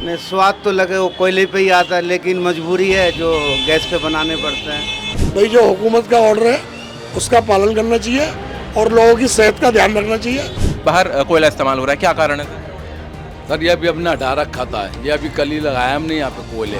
नहीं, स्वाद तो लगे वो कोयले पे ही आता है, लेकिन मजबूरी है जो गैस पे बनाने पड़ते हैं। भाई जो हुकूमत का ऑर्डर है उसका पालन करना चाहिए और लोगों की सेहत का ध्यान रखना चाहिए। बाहर कोयला इस्तेमाल हो रहा है, क्या कारण है? सर ये अभी अपना हटा रखा था, ये अभी कल ही लगाया हमने यहाँ पे कोयले।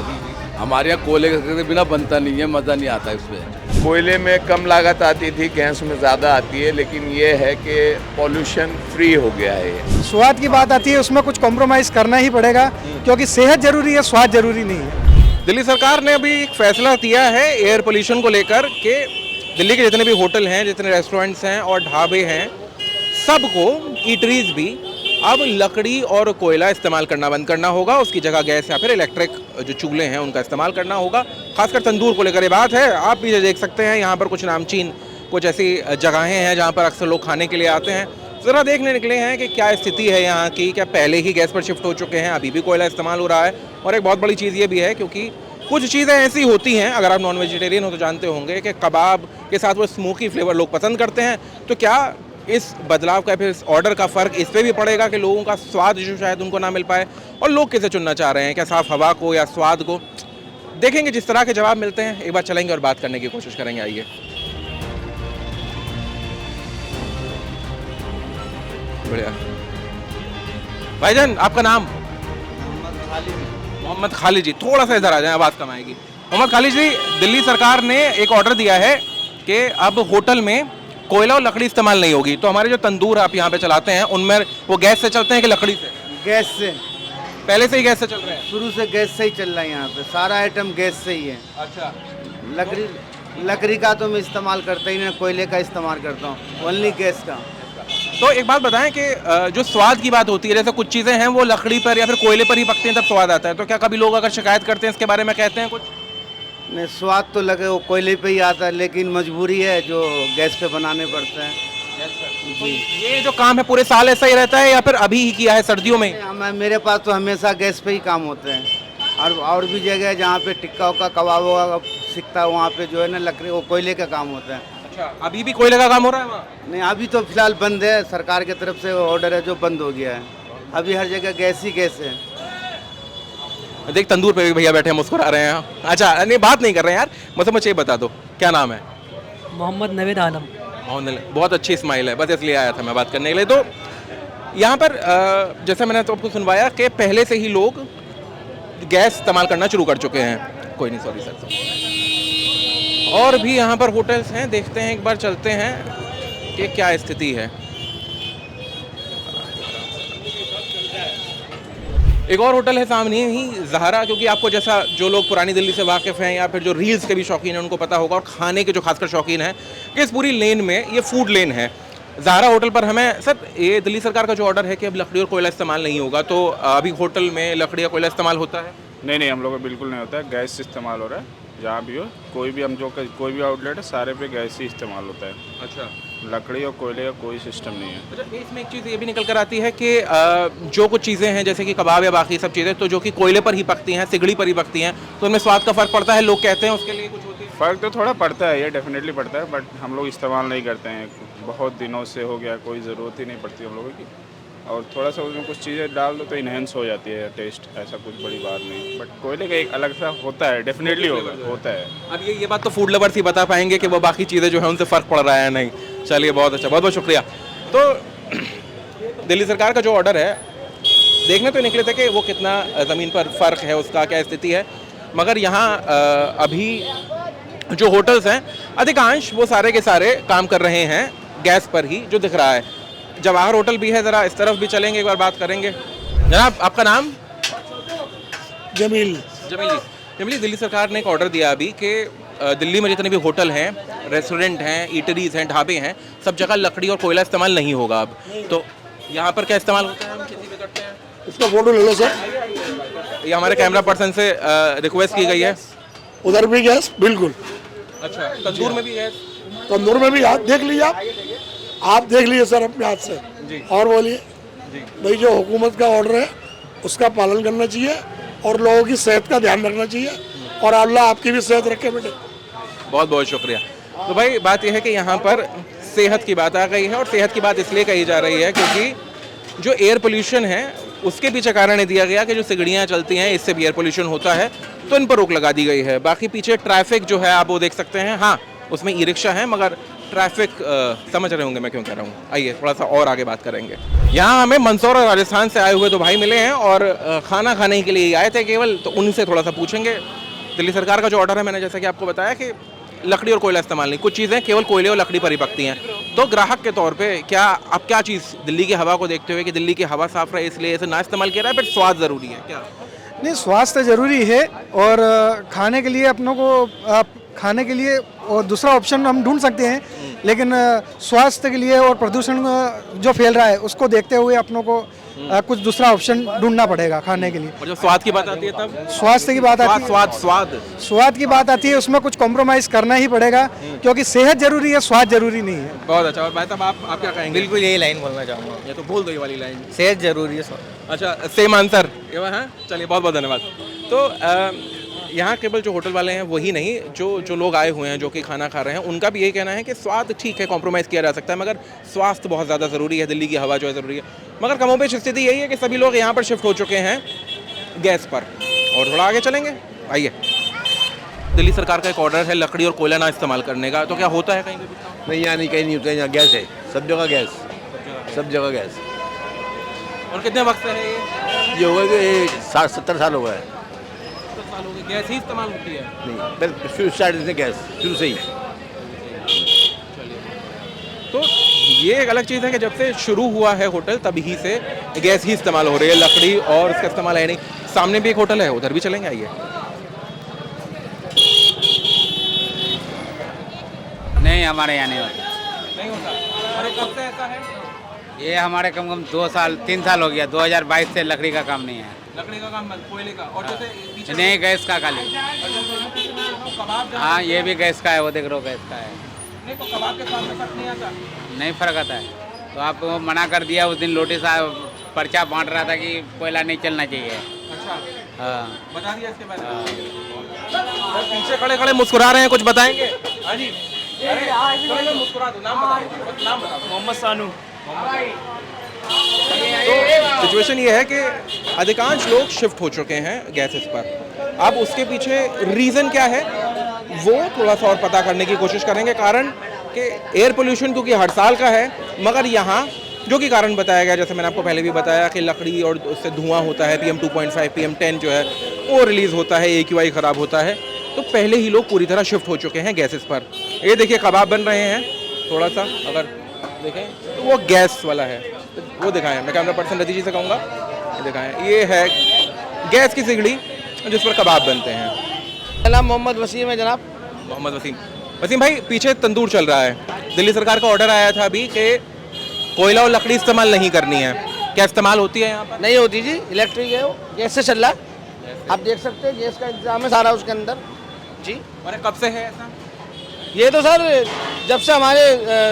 हमारे यहाँ कोयले के बिना बनता नहीं है, मज़ा नहीं आता इसमें। कोयले में कम लागत आती थी, गैस में ज़्यादा आती है, लेकिन ये है कि पॉल्यूशन फ्री हो गया है ये। स्वाद की बात आती है, उसमें कुछ कॉम्प्रोमाइज़ करना ही पड़ेगा, क्योंकि सेहत जरूरी है, स्वाद जरूरी नहीं है। दिल्ली सरकार ने अभी एक फैसला किया है एयर पोल्यूशन को लेकर कि दिल्ली के जितने भी होटल हैं, जितने रेस्टोरेंट्स हैं और ढाबे हैं, सबको ईटरीज भी अब लकड़ी और कोयला इस्तेमाल करना बंद करना होगा। उसकी जगह गैस या फिर इलेक्ट्रिक जो चूल्हे हैं उनका इस्तेमाल करना होगा। खासकर तंदूर को लेकर ये बात है। आप भी देख सकते हैं यहाँ पर कुछ नामचीन कुछ ऐसी जगहें हैं जहाँ पर अक्सर लोग खाने के लिए आते हैं। ज़रा देखने निकले हैं कि क्या स्थिति है यहाँ की, क्या पहले ही गैस पर शिफ्ट हो चुके हैं, अभी भी कोयला इस्तेमाल हो रहा है। और एक बहुत बड़ी चीज़ ये भी है क्योंकि कुछ चीज़ें ऐसी होती हैं, अगर आप नॉन वेजिटेरियन हो तो जानते होंगे कि कबाब के साथ वो स्मोकी फ्लेवर लोग पसंद करते हैं। तो क्या इस बदलाव का फिर इस ऑर्डर का फ़र्क इस पर भी पड़ेगा कि लोगों का स्वाद जो शायद उनको ना मिल पाए, और लोग किसे चुनना चाह रहे हैं, क्या साफ़ हवा को या स्वाद को? देखेंगे, जिस तरह के जवाब मिलते हैं एक बार चलेंगे और बात करने की कोशिश करेंगे। आइए। बढ़िया भाईजान, आपका नाम? मोहम्मद खालिद जी। थोड़ा सा इधर आ जाए, आवाज़ कम आएगी। मोहम्मद खालिद जी, दिल्ली सरकार ने एक ऑर्डर दिया है कि अब होटल में कोयला और लकड़ी इस्तेमाल नहीं होगी। तो हमारे जो तंदूर आप यहाँ पे चलाते हैं उनमें वो गैस से चलते हैं कि लकड़ी से? गैस से। पहले से ही गैस से चल रहे हैं? शुरू से गैस से ही चल रहा है, यहाँ पे सारा आइटम गैस से ही है। अच्छा। लकड़ी का तो मैं इस्तेमाल करता ही नहीं, कोयले का इस्तेमाल करता हूँ, ओनली गैस का। तो एक बात बताएं कि जो स्वाद की बात होती है, जैसे कुछ चीज़ें हैं वो लकड़ी पर या फिर कोयले पर ही पकती हैं तब स्वाद आता है, तो क्या कभी लोग अगर शिकायत करते हैं इसके बारे में, कहते हैं कुछ? नहीं, स्वाद तो लगे वो कोयले पे ही आता है, लेकिन मजबूरी है जो गैस पे बनाने पड़ते हैं। जी। ये जो काम है पूरे साल ऐसा ही रहता है या फिर अभी ही किया है सर्दियों में? मेरे पास तो हमेशा गैस पे ही काम होते हैं, और भी जगह है जहाँ पे टिक्का का कबाब का सिकता है, वहाँ पे जो है ना लकड़ी वो कोयले का काम होता है। अच्छा, अभी भी कोयले का काम हो रहा है वहाँ? नहीं, अभी तो फिलहाल बंद है, सरकार की तरफ से ऑर्डर है जो बंद हो गया है। अभी हर जगह गैस ही गैस है। देख, तंदूर पे भी भैया बैठे हैं, मुस्कुरा रहे हैं। अच्छा, नहीं बात नहीं कर रहे हैं यार, मतलब मुझे ये बता दो क्या नाम है? मोहम्मद नवेद आलम। बहुत अच्छी स्माइल है, बस इसलिए आया था मैं बात करने के लिए। तो यहाँ पर जैसे मैंने तो आपको सुनवाया कि पहले से ही लोग गैस इस्तेमाल करना शुरू कर चुके हैं। कोई नहीं, सॉरी सर। और भी यहाँ पर होटल्स हैं, देखते हैं एक बार, चलते हैं कि क्या स्थिति है। एक और होटल है सामने ही, ज़हरा, क्योंकि आपको जैसा जो लोग पुरानी दिल्ली से वाकिफ़ हैं या फिर जो रील्स के भी शौकीन हैं उनको पता होगा, और खाने के जो खासकर शौकीन हैं, कि इस पूरी लेन में ये फूड लेन है। ज़हरा होटल पर हमें सर, ये दिल्ली सरकार का जो ऑर्डर है कि अब लकड़ी और कोयला इस्तेमाल नहीं होगा, तो अभी होटल में लकड़ी या कोयला इस्तेमाल होता है? नहीं, हम लोग का बिल्कुल नहीं होता है, गैस इस्तेमाल हो रहा है जहाँ भी हो। कोई भी आउटलेट है, सारे पे गैस ही इस्तेमाल होता है। अच्छा, लकड़ी और कोयले का कोई सिस्टम नहीं है। अच्छा, इसमें एक चीज़ ये भी निकल कर आती है कि जो कुछ चीज़ें हैं जैसे कि कबाब या बाकी सब चीज़ें तो जो कि कोयले पर ही पकती हैं, सिगड़ी पर ही पकती हैं, तो उनमें स्वाद का फ़र्क पड़ता है, लोग कहते हैं उसके लिए कुछ होती है? फ़र्क तो थोड़ा पड़ता है, ये डेफिनेटली पड़ता है, बट हम लोग इस्तेमाल नहीं करते हैं, बहुत दिनों से हो गया, कोई ज़रूरत ही नहीं पड़ती हम लोगों की। और थोड़ा सा उसमें कुछ चीज़ें डाल दो तो इन्हेंस हो जाती है टेस्ट, ऐसा कुछ बड़ी बात नहीं। बट कोयले का एक अलग सा होता है, डेफिनेटली होता है। अब ये बात तो फूड लवर्स ही बता पाएंगे कि वो बाकी चीज़ें जो है उनसे फ़र्क पड़ रहा है नहीं। चलिए, बहुत अच्छा, बहुत बहुत शुक्रिया। तो दिल्ली सरकार का जो ऑर्डर है, देखने तो निकले थे कि वो कितना ज़मीन पर फ़र्क है, उसका क्या स्थिति है, मगर यहाँ अभी जो होटल्स हैं अधिकांश वो सारे के सारे काम कर रहे हैं गैस पर ही, जो दिख रहा है। जवाहर होटल भी है, ज़रा इस तरफ भी चलेंगे, एक बार बात करेंगे। जनाब, आपका नाम? जमील। जमील, दिल्ली सरकार ने एक ऑर्डर दिया अभी कि दिल्ली में जितने भी होटल हैं, रेस्टोरेंट हैं, ईटरीज हैं, ढाबे हैं, सब जगह लकड़ी और कोयला इस्तेमाल नहीं होगा अब। तो यहाँ पर क्या इस्तेमाल होता है, हम किसी भी करते हैं? इसका फोटो ले लो सर। ये हमारे कैमरा पर्सन से रिक्वेस्ट की गई है। उधर भी गैस, बिल्कुल। अच्छा, तंदूर में भी गैस? तंदूर में भी हाथ देख लीजिए, आप देख लीजिए सर अपने हाथ से जी। और बोलिए भाई, जो हुकूमत का ऑर्डर है उसका पालन करना चाहिए और लोगों की सेहत का ध्यान रखना चाहिए, और अल्लाह आपकी भी सेहत रखे बेटे। बहुत बहुत शुक्रिया। तो भाई, बात यह है कि यहाँ पर सेहत की बात आ गई है, और सेहत की बात इसलिए कही जा रही है क्योंकि जो एयर पोल्यूशन है उसके पीछे कारण ये दिया गया कि जो सिगड़ियाँ चलती हैं इससे भी एयर पोल्यूशन होता है, तो इन पर रोक लगा दी गई है। बाकी पीछे ट्रैफिक जो है आप वो देख सकते हैं, हाँ उसमें ई रिक्शा है मगर ट्रैफिक समझ रहे होंगे मैं क्यों कह रहा हूँ। आइए थोड़ा सा और आगे बात करेंगे। यहाँ हमें मंदसौर और राजस्थान से आए हुए दो भाई मिले हैं और खाना खाने के लिए आए थे केवल, तो उनसे थोड़ा सा पूछेंगे। दिल्ली सरकार का जो ऑर्डर है, मैंने जैसा कि आपको बताया कि लकड़ी और कोयला इस्तेमाल नहीं, कुछ चीज़ें केवल कोयले और लकड़ी पर ही पकती हैं। तो ग्राहक के तौर पे क्या आप क्या चीज़ दिल्ली की हवा को देखते हुए कि दिल्ली की हवा साफ रहे इसलिए इसे ना इस्तेमाल किया रहा है, बट स्वाद ज़रूरी है क्या? नहीं, स्वास्थ्य ज़रूरी है और खाने के लिए अपनों को खाने के लिए और दूसरा ऑप्शन हम ढूंढ सकते हैं, लेकिन स्वास्थ्य के लिए और प्रदूषण जो फैल रहा है उसको देखते हुए अपनों को कुछ दूसरा ऑप्शन ढूंढना पड़ेगा खाने के लिए। और जब स्वाद की बात आती है तब स्वास्थ्य की बात आती है, स्वाद की बात आती है, उसमें कुछ कॉम्प्रोमाइज़ करना ही पड़ेगा क्योंकि सेहत जरूरी है, स्वाद जरूरी नहीं है। बहुत अच्छा। और भाई साहब आप क्या कहेंगे? बिल्कुल यही लाइन बोलना चाहूँगा, ये तो बोल दो ये वाली लाइन। सेहत जरूरी है। अच्छा, सेम आंसर ये है। चलिए बहुत बहुत धन्यवाद। तो यहाँ केवल जो होटल वाले हैं वही नहीं, जो लोग आए हुए हैं जो कि खाना खा रहे हैं, उनका भी यही कहना है कि स्वाद ठीक है, कॉम्प्रोमाइज़ किया जा सकता है, मगर स्वास्थ्य बहुत ज़्यादा ज़रूरी है, दिल्ली की हवा जो है ज़रूरी है। मगर कमोबेश स्थिति यही है कि सभी लोग यहाँ पर शिफ्ट हो चुके हैं गैस पर। और थोड़ा आगे चलेंगे, आइए। दिल्ली सरकार का एक ऑर्डर है लकड़ी और कोयला ना इस्तेमाल करने का, तो क्या होता है कहीं भी? नहीं, यहाँ नहीं, कहीं नहीं होता है, यहाँ गैस है, सब जगह गैस, सब जगह गैस। और कितने वक्त से है ये हो गए 60-70 साल हो गए। गैस ही इस्तेमाल होती है? नहीं, पहले शुरू स्टार्ट से गैस, शुरू से ही। तो ये एक अलग चीज़ है कि जब से शुरू हुआ है होटल तभी से गैस ही इस्तेमाल हो रही है, लकड़ी और उसका इस्तेमाल है नहीं। सामने भी एक होटल है, उधर भी चलेंगे, आइए। नहीं, हमारे यहाँ नहीं होता। नहीं होता? अरे कब से ऐसा है? ये हमारे कम से कम 2 साल 3 साल हो गया, 2022 से लकड़ी का काम नहीं है। लकड़ी का काम, कोयले का और जैसे पीछे नहीं, गैस का खाली। कबाब, हाँ ये भी गैस का है, वो देख रहे हो गैस का है। नहीं तो कबाब के साथ में फर्क नहीं आता? नहीं फर्क आता है, तो आपको मना कर दिया उस दिन। लोटी साहब पर्चा बांट रहा था कि कोयला नहीं चलना चाहिए। अच्छा, हाँ बता दिया इसके बारे में। पीछे खड़े खड़े मुस्कुरा रहे हैं, कुछ बताएंगे? हाँ जी, अरे मुस्कुरा दो, नाम बता दो। मोहम्मद सानू। तो सिचुएशन ये है कि अधिकांश लोग शिफ्ट हो चुके हैं गैसेस पर। अब उसके पीछे रीज़न क्या है वो थोड़ा सा और पता करने की कोशिश करेंगे। कारण कि एयर पोल्यूशन क्योंकि हर साल का है, मगर यहाँ जो कि कारण बताया गया, जैसे मैंने आपको पहले भी बताया कि लकड़ी और उससे धुआं होता है, PM 2.5 PM 10 जो है वो रिलीज़ होता है, AQI ख़राब होता है। तो पहले ही लोग पूरी तरह शिफ्ट हो चुके हैं गैसेस पर। ये देखिए कबाब बन रहे हैं, थोड़ा सा अगर देखें तो वो गैस वाला है, तो वो दिखाएं। मैं कैमरा पर्सन रतीश जी से कहूँगा ये दिखाएं। ये है गैस की सिगड़ी जिस पर कबाब बनते हैं। मेरा नाम मोहम्मद वसीम है जनाब। मोहम्मद वसीम। वसीम भाई, पीछे तंदूर चल रहा है, दिल्ली सरकार का ऑर्डर आया था अभी कि कोयला और लकड़ी इस्तेमाल नहीं करनी है, क्या इस्तेमाल होती है यहाँ पर? नहीं होती जी, इलेक्ट्रिक है वो, गैस से चल रहा है। आप देख सकते हैं गैस का इंतजाम है सारा उसके अंदर जी। और कब से है ऐसा? ये तो सर जब से हमारे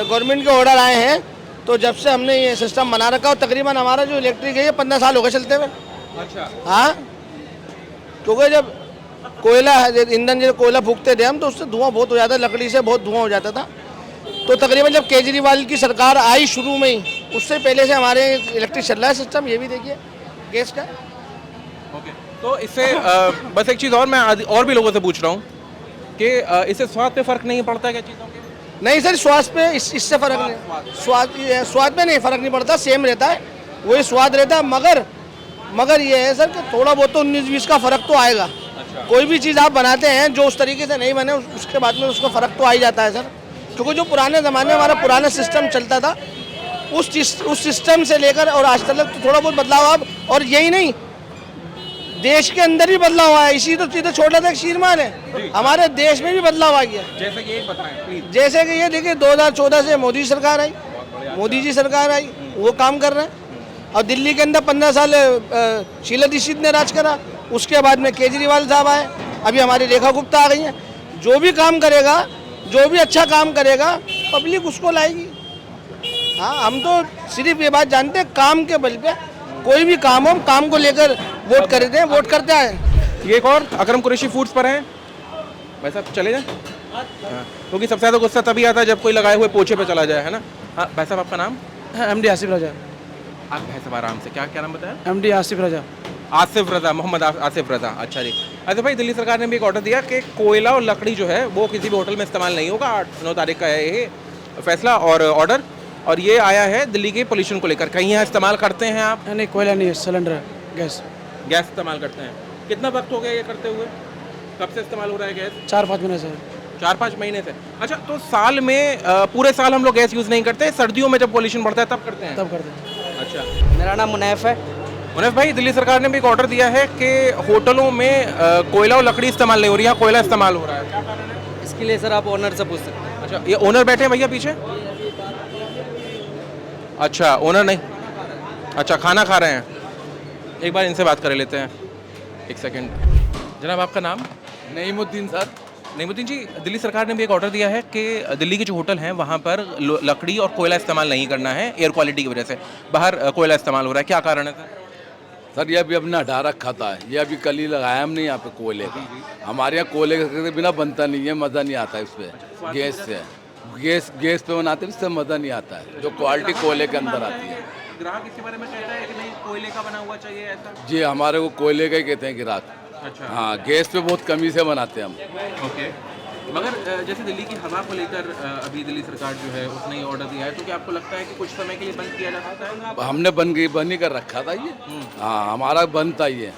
गवर्नमेंट के ऑर्डर आए हैं, तो जब से हमने ये सिस्टम बना रखा, और तकरीबन हमारा जो इलेक्ट्रिक है ये 15 साल हो गए चलते हुए। अच्छा। हाँ, क्योंकि जब कोयला ईंधन जब कोयला फूकते थे हम, तो उससे धुआं बहुत हो जाता, लकड़ी से बहुत धुआं हो जाता था। तो तकरीबन जब केजरीवाल की सरकार आई शुरू में ही, उससे पहले से हमारे इलेक्ट्रिक चल रहा है सिस्टम। ये भी देखिए गैस का। ओके, तो इससे बस एक चीज़ और मैं और भी लोगों से पूछ रहा हूँ कि इससे स्वाद पे फ़र्क नहीं पड़ता क्या चीज़ों के? नहीं सर, स्वास्थ्य पे इससे फ़र्क नहीं, स्वाद पे नहीं फ़र्क नहीं पड़ता, सेम रहता है, वही स्वाद रहता है। मगर ये है सर कि थोड़ा बहुत तो 19-20 का फ़र्क तो आएगा। अच्छा। कोई भी चीज़ आप बनाते हैं जो उस तरीके से नहीं बने, उसके बाद में उसका फ़र्क तो आ ही जाता है सर। क्योंकि जो पुराने ज़माने में हमारा पुराना सिस्टम चलता था, उस सिस्टम से लेकर और आज तक तो थोड़ा बहुत बदलाव अब, और यही नहीं देश के अंदर भी बदलाव हुआ है। इसी तो चीज़ें छोटा था एक शीरमान है, हमारे देश में भी बदलाव आ गया। जैसे कि बताएं प्लीज। जैसे कि ये देखिए 2014 से मोदी सरकार आई, मोदी जी सरकार आई, वो काम कर रहे हैं। और दिल्ली के अंदर 15 साल शीला दीक्षित ने राज करा, उसके बाद में केजरीवाल साहब आए, अभी हमारी रेखा गुप्ता आ गई हैं। जो भी काम करेगा, जो भी अच्छा काम करेगा, पब्लिक उसको लाएगी। हाँ, हम तो सिर्फ ये बात जानते हैं, काम के बल पे कोई भी काम हो, काम को लेकर वोट करते हैं, वोट करते हैं। ये एक और अकरम कुरैशी फूड्स पर हैं भाई साहब, चले जाएं। क्योंकि सबसे ज़्यादा गुस्सा तभी आता है जब कोई लगाए हुए पोछे पे चला जाए, है ना? हाँ भाई साहब, आपका नाम? MD आसिफ राजा। आप है सब आराम से, क्या क्या नाम बताया? एमडी आसिफ रजा। आसिफ रजा, मोहम्मद आसिफ रजा। अच्छा जी। अच्छा भाई, दिल्ली सरकार ने भी एक ऑर्डर दिया कि कोयला और लकड़ी जो है वो किसी भी होटल में इस्तेमाल नहीं होगा। 8-9 तारीख का है ये फैसला और ऑर्डर, और ये आया है दिल्ली के पोल्यूशन को लेकर। कहीं यहाँ इस्तेमाल करते हैं आप? नहीं, कोयला नहीं है, सिलेंडर गैस इस्तेमाल करते हैं। कितना वक्त हो गया ये करते हुए? कब से इस्तेमाल हो रहा है गैस? 4-5 महीने से। 4-5 महीने से। अच्छा, तो साल में पूरे साल हम लोग गैस यूज़ नहीं करते, सर्दियों में जब पोल्यूशन बढ़ता है तब करते हैं? तब करते हैं। अच्छा। मेरा नाम मुनैफ है। मुनैफ भाई, दिल्ली सरकार ने भी एक ऑर्डर दिया है कि होटलों में कोयला और लकड़ी इस्तेमाल नहीं हो रही है, कोयला इस्तेमाल हो रहा है। क्या कारण है? इसके लिए सर आप ओनर से पूछ सकते हैं। अच्छा, ये ओनर बैठे हैं भैया पीछे? अच्छा, ओनर नहीं, अच्छा खाना खा रहे हैं। एक बार इनसे बात कर लेते हैं, एक सेकंड। जनाब, आपका नाम? नईमुद्दीन सर। नईमुद्दीन जी, दिल्ली सरकार ने भी एक ऑर्डर दिया है कि दिल्ली के जो होटल हैं वहाँ पर लकड़ी और कोयला इस्तेमाल नहीं करना है, एयर क्वालिटी की वजह से। बाहर कोयला इस्तेमाल हो रहा है, क्या कारण है सर? सर ये अभी अपना हटा रखा था, ये अभी कल ही लगाया हमने यहाँ पे कोयले का। हमारे यहाँ कोयले के बिना बनता नहीं है, मज़ा नहीं आता है इस पर। गैस पे बनाते हैं, इससे मज़ा नहीं आता है जो क्वालिटी कोयले के अंदर आती है। ग्राहक इसके बारे में कहता है कि नहीं कोयले का बना हुआ चाहिए ऐसा? जी, हमारे को कोयले का ही कहते हैं ग्राहक। अच्छा। हाँ, गैस पे बहुत कमी से बनाते हैं हम। ओके, मगर जैसे दिल्ली की हवा को लेकर अभी दिल्ली सरकार जो है उसने ये ऑर्डर दिया है, तो क्या आपको लगता है कि कुछ समय के लिए बंद किया जा सकता है? हमने बन ही कर रखा था ये। हाँ, हमारा बंद था ये।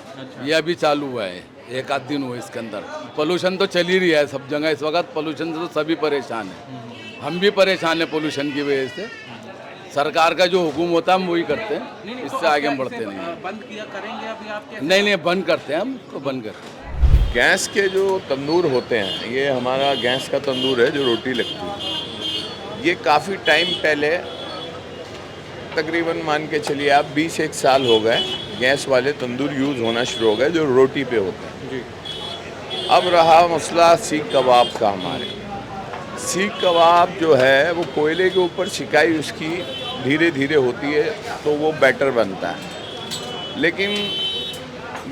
ये अभी चालू हुआ है, 1 आध दिन हुआ इसके अंदर। पोल्यूशन तो चल ही रही है सब जगह इस वक्त, पोल्यूशन से तो सभी परेशान हैं। हम भी परेशान हैं पोल्यूशन की वजह से। सरकार का जो हुक्म होता है हम वही करते हैं, इससे आगे हम बढ़ते नहीं हैं। बंद किया करेंगे अभी आप? नहीं, बंद करते हैं हम तो, बंद करते हैं। गैस के जो तंदूर होते हैं, ये हमारा गैस का तंदूर है जो रोटी लगती है। ये काफ़ी टाइम पहले, तकरीबन मान के चलिए आप 20-1 साल हो गए, गैस वाले तंदूर यूज़ होना शुरू हो गए जो रोटी पे होते हैं जी। अब रहा मसला सीख कबाब का। हमारे सीख कबाब जो है वो कोयले के ऊपर सिकाई उसकी धीरे धीरे होती है तो वो बैटर बनता है। लेकिन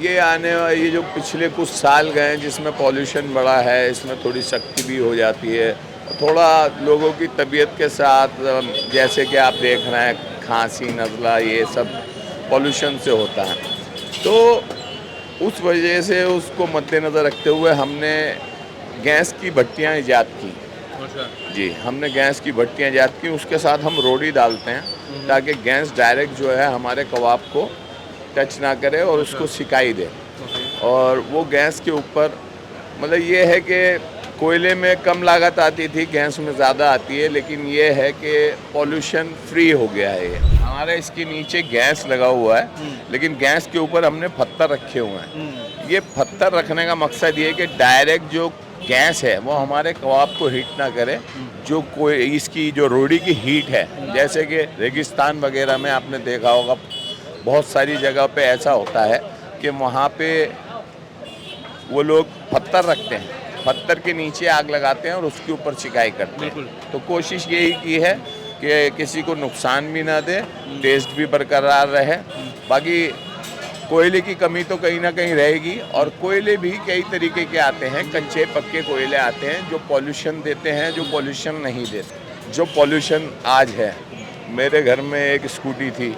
ये जो पिछले कुछ साल गए जिसमें पॉल्यूशन बढ़ा है, इसमें थोड़ी सख्ती भी हो जाती है, थोड़ा लोगों की तबीयत के साथ, जैसे कि आप देख रहे हैं खांसी, नज़ला, ये सब पॉल्यूशन से होता है। तो उस वजह से उसको मद्देनज़र रखते हुए हमने गैस की भट्टियाँ ईजाद की। जी, हमने गैस की भट्टियाँ ईजाद की, उसके साथ हम रोड़ी डालते हैं ताकि गैस डायरेक्ट जो है हमारे कबाब को टच ना करे और उसको सिकाई दे। और वो गैस के ऊपर, मतलब ये है कि कोयले में कम लागत आती थी, गैस में ज़्यादा आती है, लेकिन ये है कि पॉल्यूशन फ्री हो गया है। ये हमारे इसके नीचे गैस लगा हुआ है, लेकिन गैस के ऊपर हमने पत्थर रखे हुए हैं। ये पत्थर रखने का मकसद ये है कि डायरेक्ट जो गैस है वो हमारे कबाब को हीट ना करे। जो कोई इसकी जो रोटी की हीट है, जैसे कि रेगिस्तान वगैरह में आपने देखा होगा, बहुत सारी जगह पे ऐसा होता है कि वहाँ पे वो लोग पत्थर रखते हैं, पत्थर के नीचे आग लगाते हैं और उसके ऊपर सिकाई करते हैं। तो कोशिश यही की है कि किसी को नुकसान भी ना दे, टेस्ट भी बरकरार रहे। बाकी कोयले की कमी तो कहीं ना कहीं रहेगी, और कोयले भी कई तरीके के आते हैं, कच्चे पक्के कोयले आते हैं जो पॉल्यूशन देते हैं, जो पॉल्यूशन नहीं देते। जो पॉल्यूशन आज है, मेरे घर में एक स्कूटी थी,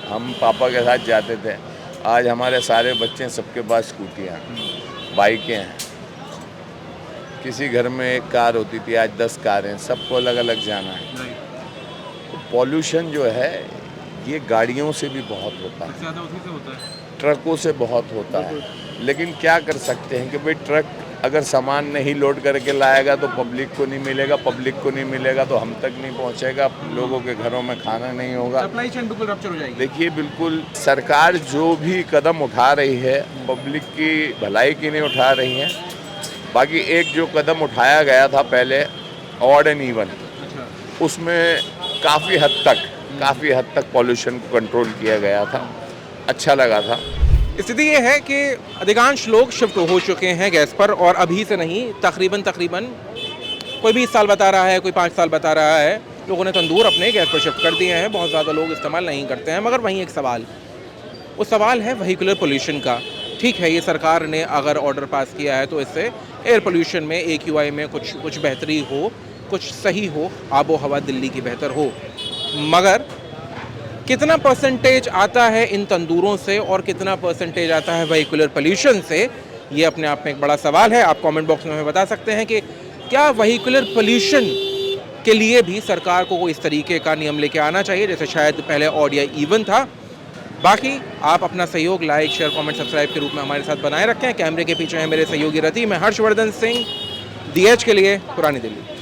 हम पापा के साथ जाते थे। आज हमारे सारे बच्चे, सबके पास स्कूटियाँ, बाइकें हैं। किसी घर में एक कार होती थी, आज 10 कारें, सबको अलग अलग जाना है। तो पॉल्यूशन जो है ये गाड़ियों से भी बहुत होता है, ज़्यादा उसी से होता है, ट्रकों से बहुत होता है। लेकिन क्या कर सकते हैं कि भाई ट्रक अगर सामान नहीं लोड करके लाएगा तो पब्लिक को नहीं मिलेगा, पब्लिक को नहीं मिलेगा तो हम तक नहीं पहुंचेगा, लोगों के घरों में खाना नहीं होगा, सप्लाई चेन बिल्कुल रप्चर हो जाएगी। देखिए, बिल्कुल सरकार जो भी कदम उठा रही है पब्लिक की भलाई की नहीं उठा रही है। बाकी एक जो कदम उठाया गया था पहले, ऑड एंड इवन, उसमें काफ़ी हद तक पॉल्यूशन को कंट्रोल किया गया था, अच्छा लगा था। स्थिति ये है कि अधिकांश लोग शिफ्ट हो चुके हैं गैस पर, और अभी से नहीं, तकरीबन कोई 20 साल बता रहा है, कोई 5 साल बता रहा है, लोगों ने तंदूर अपने गैस पर शिफ्ट कर दिए हैं। बहुत ज़्यादा लोग इस्तेमाल नहीं करते हैं। मगर वहीं एक सवाल, वो सवाल है व्हीकुलर पोल्यूशन का। ठीक है, ये सरकार ने अगर ऑर्डर पास किया है तो इससे एयर पोल्यूशन में, AQI में कुछ बेहतरी हो, कुछ सही हो, आबो हवा दिल्ली की बेहतर हो। मगर कितना परसेंटेज आता है इन तंदूरों से और कितना परसेंटेज आता है व्हीकुलर पोल्यूशन से, ये अपने आप में एक बड़ा सवाल है। आप कमेंट बॉक्स में हमें बता सकते हैं कि क्या व्हीकुलर पोल्यूशन के लिए भी सरकार को इस तरीके का नियम लेके आना चाहिए जैसे शायद पहले ऑड या इवन था। बाकी आप अपना सहयोग लाइक शेयर कमेंट सब्सक्राइब के रूप में हमारे साथ बनाए रखें। कैमरे के पीछे है मेरे सहयोगी रति, मैं हर्षवर्धन सिंह, DH के लिए, पुरानी दिल्ली।